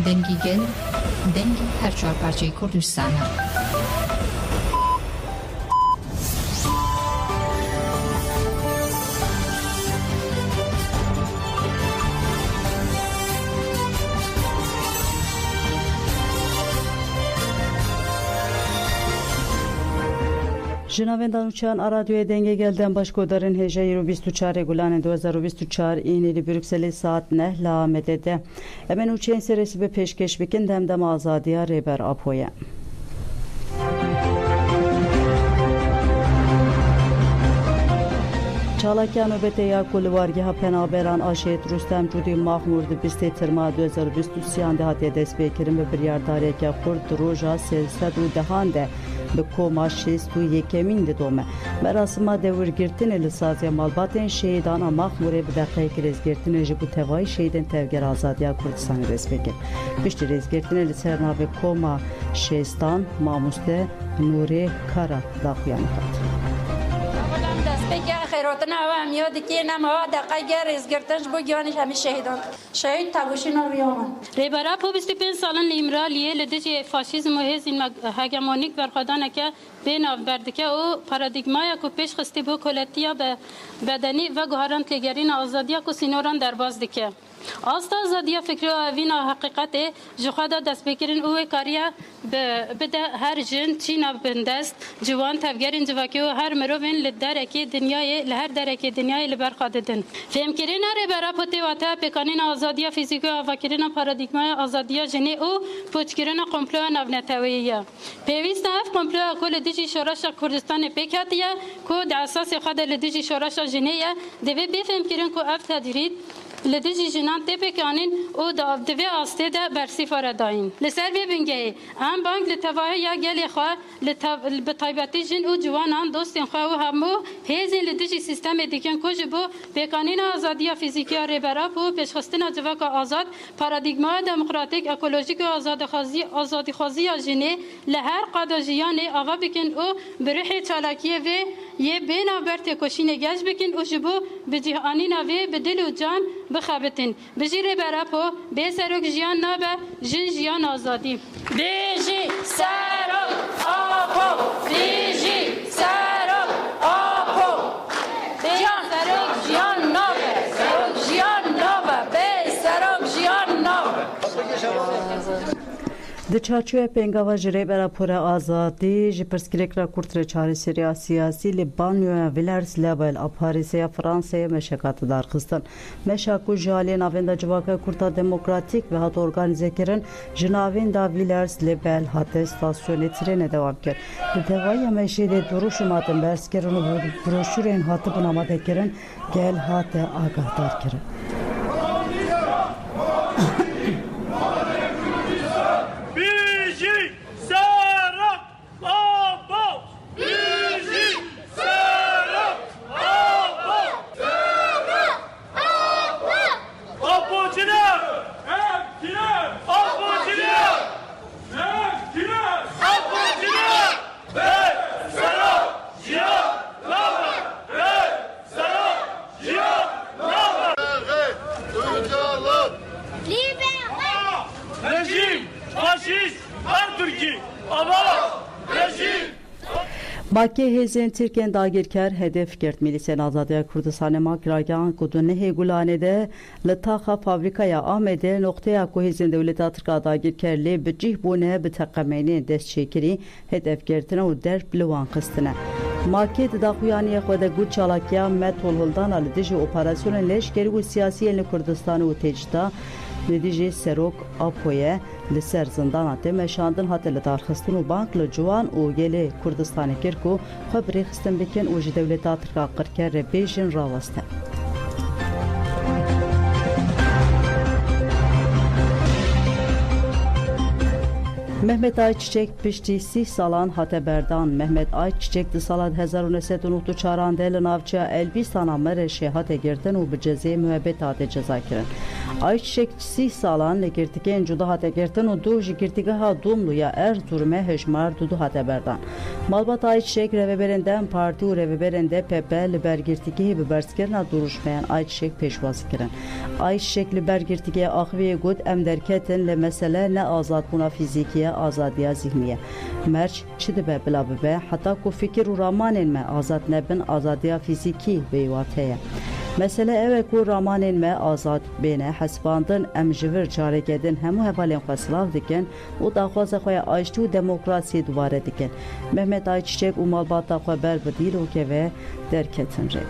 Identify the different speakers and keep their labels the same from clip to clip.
Speaker 1: Dengi gel, dengi her çarparçayı Kürdistan'a.
Speaker 2: Jinavendan uçan radyoya denge gelden başkodarın heje 24 regulane 2024 inili Brükseli saat nehla medede. Hemen uçan serisi ve peşkeş bikin demdem azadiya reber apoya. Çalakya nöbete ya kulvargah penaberan aşet Rüstem Cudi Mahmurdu biste tırma 2023 siyande hatiye despekirin ve bir yardariyeke kurd roja selsedu dehande به کوماشیست و یکمین دومه مراسم دور گرتن لسازی مالباتن شهیدان مخموره به دقیق رز گرتن جبو توای شهیدان تفگر آزادیا کردستان رز بکن پشت رز گرتن لسرنا به کوما شهستان ماموسته نوری کارا داخویان کرد
Speaker 3: بگه خیراتنا و امیاد که نما دقیقه ریزگرتنش بو گیانش همه شهید تبوشین و ریامان
Speaker 4: ریبرا پو 25 سالن لیمرالیه لدیجی فاشیزم و هزین هگمونیک برخوادانه که بین آفبردکه او پارادیگمای که پیش خستی بو کلتیا به بدنی و گوهران تلگرین آزادیا که سینوران در باز دکه آستا آزادیا فکری و اوینا حقیقت جخوادا دست بکرین اوه کاریا بده هر جن چینا بندست جوان تفگرین جواکی و هر مروین لدرکی دنیای لهر درکی دنیای لبرخاددن فهم کرین اره برا پوتی واتا پکانین آزادیا فیزیکی و آفاکرین پارادیگمای آزادیا جنی او پوچکرین قمپلو نونتویه پیویست هف قمپلو کل دیجی شورش کردستان پیکاتیه که در اساس خود لدیجی شورش جنیه دوی بفهم کرین که اف تدرید لدیجی جنان تپکانین او دوی آسته ده برسی فرداین لسر وی بنگه هم بانک لتواه یا گلی خواه بطایبتی جن او جوانان دوستین خواه و همو هیزین لدیجی سیستم دیکن کج بو بکانین آزادی فیزیکی ریبرا بو پیشخستین جواک آزاد پارادیگما دموکراتیک اکولوژیک و آزادی خوازی جنی لهر قادجیان آوا بکن او بروح چالاکیه و یه بینا برت کشین گج بکن او جبو بجهانین و بدل و جان بخابتن بجیره براپو به سرک جیان نابه جن جیان آزادی بیجی سرک آپو بیجی سرک آپو جیان سرک جیان نابه سرک جیان نابه به سرک جیان نابه
Speaker 2: د چارچوب پنگاوا جری برا پورا آزادی جپرسکریک را کورتر چاری سریا سیاسی لیبانیو ویلرز لبل اپاریسیا فرانسه مشکات دار خستن مشاکو جالی ناویندا جواکا کورتا دموکراتیک و هات ارگانیزه کرن جناویندا ویلرز لبل هات استاسیون ترن دوام کرد دوای مشید دروش ماتن برس کرن و بروشورین هات بناماده کرن گل هات آگاهدار کرن Bakiye hezin Türkiye'nin dagirker hedef gert milisen azadaya Kürdistan'a makragan kudune hegulanede letaha fabrikaya Ahmet'e noktaya ku hezin devleti Türkiye dagirkerli bicih bune bitaqameni dest şekeri hedef gertine u derb liwan kıstına. Maket daxuyaniye xwede gut çalakya metol huldan alidici operasyonun leşkeri u siyasi elini Kürdistan'ı u tecda Nediji Serok Apoye li ser zindana te meşandin hate li darxistin û bank li ciwan û gelê Kurdistanê kir ku xwe birêxistin bikin û ji dewleta Tirka qirker re bêjin raweste. Mehmet Ayçiçek pişti 30 salan hate berdan Mehmet Ayçiçek di salat 1994 li navçeya Elbîstana Mereşê hate girtin û bi cezê müebbet hate ceza kirin. Ayçiçek 30 salan legirtiken cuda hategerten o duji girtigaha dumluya Erzurum'e heşmar dudu hateberdan. Malbat ayçiçek reveberinden parti u reveberinde pepe libergirtigi biberskerna duruşmayan ayçiçek peşvası kirin. Ayçiçek libergirtigi ahviye gud em derketin le mesele ne azad buna fizikiye azadiya zihniye. Merç çidibe bila bibe hatta ku fikir u ramanen me azad nebin azadiya fiziki beyvateye. Mesele evet ku ramanen me azad bene hasbandın em jivir caregedin hemu hevalen xeslav diken u daxwaza xoya ayçti u demokrasiye duvare diken. Mehmet Ayçiçek u malbata xwe ber bidîl û keve derketin re.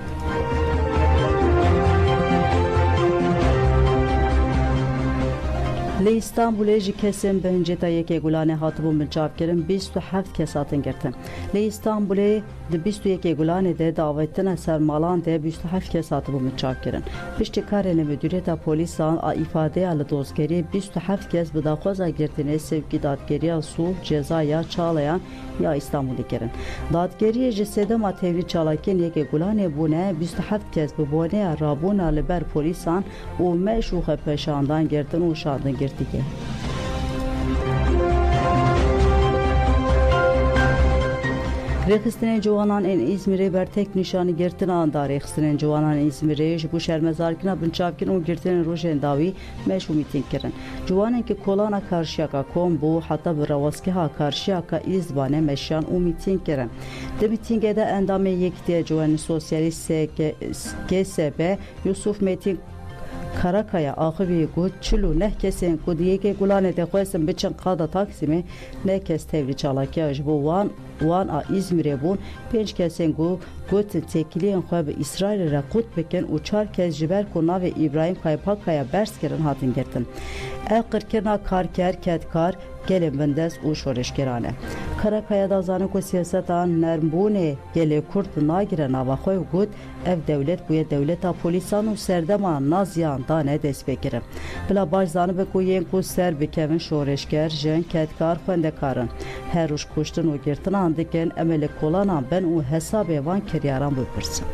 Speaker 2: Li İstanbul'e ji kesin behinceta yekê gulane hatibû minçav kirin 27 kes hatin girtin. Li İstanbul'e di 21 gulane de davetina sermalan de 27 kes hatibû minçav kirin. Piştî karê li müdüriyeta polîsan a îfadeya li dozgerî 27 kes bi daxwaza girtinê sevkî dadgeriya Sûh, Cezaya, Çalayan ya İstanbul'ê kirin. Dadgeriyê ji sedema tevlî çalakên yekê gulanê bûne 27 kes bi boneya rabûna li ber polîsan û meş û xepeşandan girtin û şandin girtin. Rexistinin Civanan en İzmir'e bertek nişanı girtin anda Rexistinin Civanan İzmir'e bu şermezarkına binçavkin o girtinin rojen davi meşhur miting kirin. Civanan ki kolana karşıyaka kombu hatta bir ravaskiha karşıyaka izbane meşan o miting kirin. De mitingde endame yektiye Civanan sosyalist GSB Yusuf Metin Karakaya ahıvi gud çulu nehkesin kudiyeke gulane de koysun biçin kada taksimi nehkes tevri çalakya bu wan a İzmir'e bun 5 kesin gud tekiliyen xobe İsrail'e kut beken uçar kez jiber kuna ve İbrahim Kaypakaya berskerin hatin girtin. Kırkirna karker ketkar gelin vendes u şoreşkerane. Karakaya'da zanı ko siyasatan nermbune gele kurt nagiren avaxoy gud ev devlet buye devleta polisan u serdema nazyan dane desbekirim. Bila baş zanı be koyen ku ser bikevin şoreşker jen ketkar xwendekarın. Her uş kuştun u girtin andiken emele kolanan ben u hesab evan keryaran bupırsin.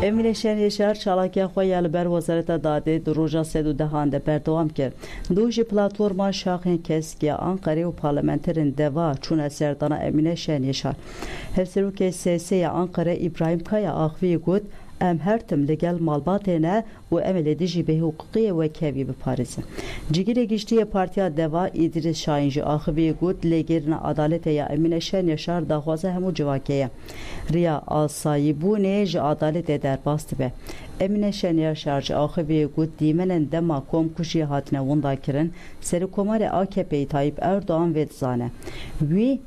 Speaker 2: Emine Şenyeşer Çalakya Xoyal ber Wezareta Dadê di roja sed û dehan de berdewam kir. Du jî platforma şaxên keskiya Ankarê û parlamenterên deva çûne serdana Emine Şenyeşer. Hevserokê SS'ya Ankara İbrahim Kaya axivî got em her tim li gel malbatêne û em ê dijî bê huquqiyê ve kevî biparêzin. Cigirê giştiyê Partiya Deva İdris Şahin jî axivî got lêgerîna adaletê ya Emine Şenyeşer daxwaza hemû civakê ye. Riya asayîbûnê ji adaletê derbas dibe. Emine Şenyeşer ji axivî got dîmenên dema komkuşiyê hatine winda kirin Serokkomarê AKP'yê Tayyip Erdoğan vê dizane. Wî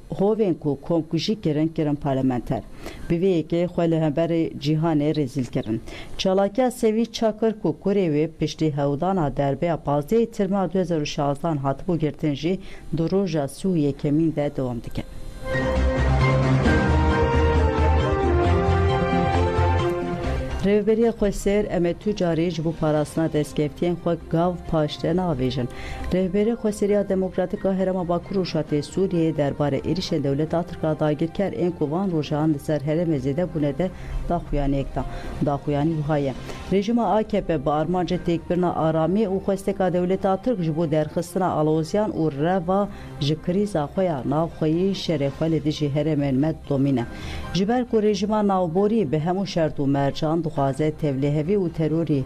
Speaker 2: hovên ku komkujî kirin parlamenter. Bi vê yekê xwe li hemberê cîhanê rezîl kirin. Çalakya Sevî Çakır ku kurê wê piştî hewdana derbeya 15 Tirma 2016 hatibû girtin jî di roja sû yekemîn de dewam dike. Revberiya Xweser em ê tucarî ji bo parastina destkeftiyên xwe gav paşte navêjin. Revberiya Xweseriya Demokratîk a Herêma Bakur û Şatê Sûriyeyê derbarê êrişên dewleta Tirka dagirker ên ku van rojan li ser herêmê zêde bûne de daxuyaniyek da. Daxuyanî wiha ye. Rejima AKP bi armanca têkbirina aramî û xwesteka dewleta Tirk ji bo derxistina alozyan û reva ji krîza xwe ya navxweyî şerê xwe li dijî herêmên me domîne. Ji ber ku rejima navborî bi hemû şert û mercan dixwaze tevlihevî û terorî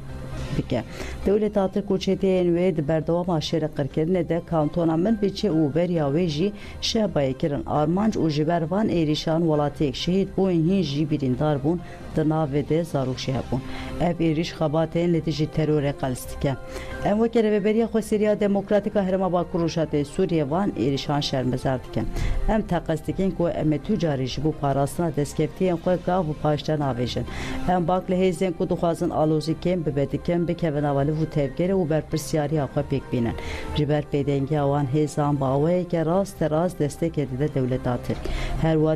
Speaker 2: bike. Dewleta Tirk û çeteyên wê di berdewama şerê qirkirinê de kantona Minbiçê û beriya wê jî şehbayê kirin. Armanc û ji ber van êrişan welatiyek şehîd bûn hîn jî birîndar bûn di navê de zarokşê hebûn. Ev êriş xebatên li dijî terorê qels dike. Em weke Revberiya Xweseriya Demokratîk a Herêma Bakur û Şatê Sûriyê van êrişan şermezar dikin. Em teqez dikin ku em ê tucarî ji bo parastina destkeftiyên xwe gav û paşte navêjin. Em bak li hêzên ku dixwazin alozîkên bibedikin dikin bikevin avalı bu tevgere u berpirsiyari akwa pek binen. Jiber peydengi avan hezan bağvaya ke rast destek edide devlet atır. Her wa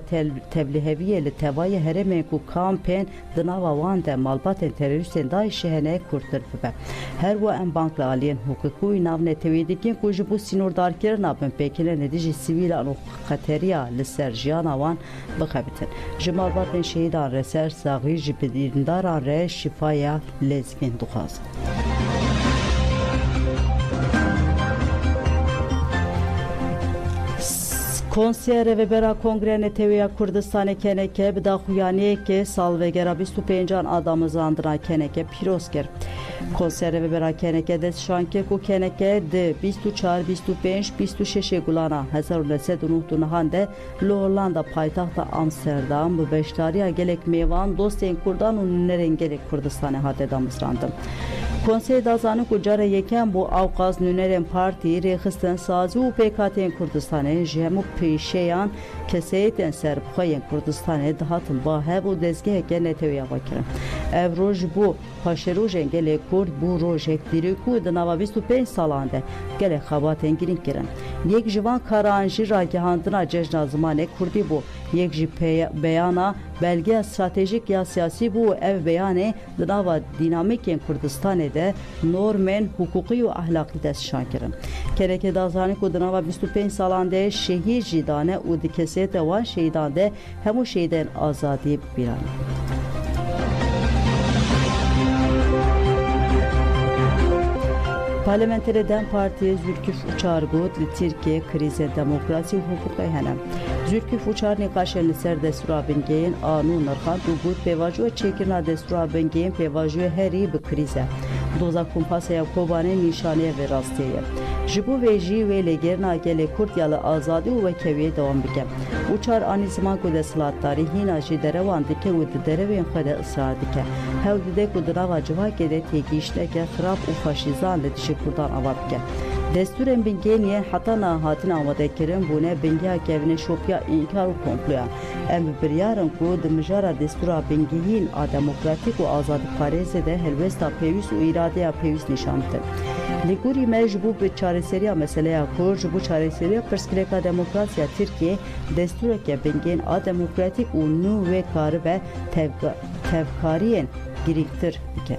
Speaker 2: tebliheviye li tevaya hereme ku kampen dınava van de malbaten teröristen da şehene kurtur bibe. Her wa en bankla aliyen hukuku navne tevedikin ku jibu sinurdarkirin abin pekine nedici sivil anu khateriya li ser jiyan avan bıkabitin. Jimalbaten şehidan reser sağı jibidindaran re şifaya lezgin duhazı. Konser ve bera kongrene teviya Kurdistan'e keneke bida xuyaniye ke salvegera 25 adamı zandıran keneke pirosker. Konser ve bera keneke de şanke ku keneke de 24 25 26 gulana 1909 hande Hollanda paytaxta Amsterdam bu beştariya gelek mevan dosten kurdan un neren gelek Kurdistan'e hadedamızrandım. Konsey dazanı kucara yeken bu avkaz nüneren parti rexisten sazı u PKT'nin Kurdistan'e jemu peşeyan keseyten serbxayen Kurdistan'e dahatın bahe bu dezgehe gene teviya bakirin. Ev roj bu paşerojen gele kurd bu rojek diriku dınava 25 salande gele xabaten girin kirin. Yek jivan karanji ragihandına cejna zımane kurdi bu. Yek ji beyana belge stratejik ya siyasi bu ev beyane dınava dinamiken Kurdistan'e de normen hukuki ve ahlaki dest şankirin. Kereke dazani ku dınava 25 salande şehir jidane u dikesete van şehidande hemu şehiden azadi biran. Parlamentere Dem Partiye Zülküf Uçargut li Türkiye krize demokrasi hukuk henem. Zülküf Uçar nikaşen li ser destura bengeyen anu narxan dugut pevaju çekirna destura bengeyen pevaju heri bi krize. Doza kumpasaya kobane nişaniye ve rastiye. Jibu ve ji ve legerna gele kurt yalı azadi ve keviye devam bikem. Uçar ani zaman ku deslat tarihi naji derevan dike u dereven xede ısrar dike. Hevdide ku dınava civakede teki işleke xrab u faşizan le dişi kurdan avabike. Desturên bingeniye heta nahatin amadekirin bûne bingiya kevine şopya inkar û komploya. Em bi biryarın ku di mijara destura bingehîn a demokratik û azadîkarêzê de helbesta pêwîst û îradeya pêwîst nîşan bitin. Li gorî me ji bo bi çareseriya meseleya Kurd ji bo çareseriya pirsgirêka demokrasiya Tirkiye destureke bingehîn a demokratik û nû wê karibe tevkariyên girîktir bike.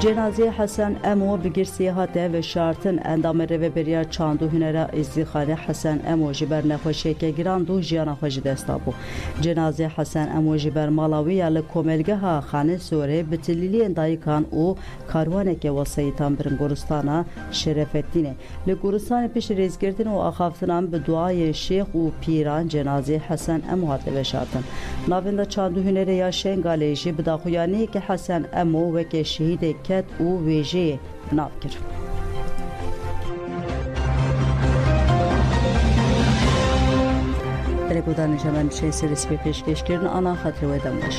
Speaker 2: Cenazê Hesen Emo bi girsiyê hate ve şartın endamê rêveberiya çandû hunera îzdîxanê Hesen Emo ji ber nexweşiyeke giran dû jiyana xwe ji dest da bû. Cenazê Hesen Emo ji ber mala wî ya li komelgeha Xanê Sorê bi tilîliyên dayikan û karwaneke wesayîtan birin goristana Şerefettinê. Li goristanê pişt rêzgirtin û axaftinan bi duayên şêx û pîran cenazê Hesen Emo hate veşartin. Navenda çandû hunerê ya Şengalê jî bi daxuyaniyeke Hesen Emo weke şehîdek ket û wêjeyê nav kir. Derek odan nişanlan bir şey serisi bir peşkeş kirin ana hatırı ve damlaş.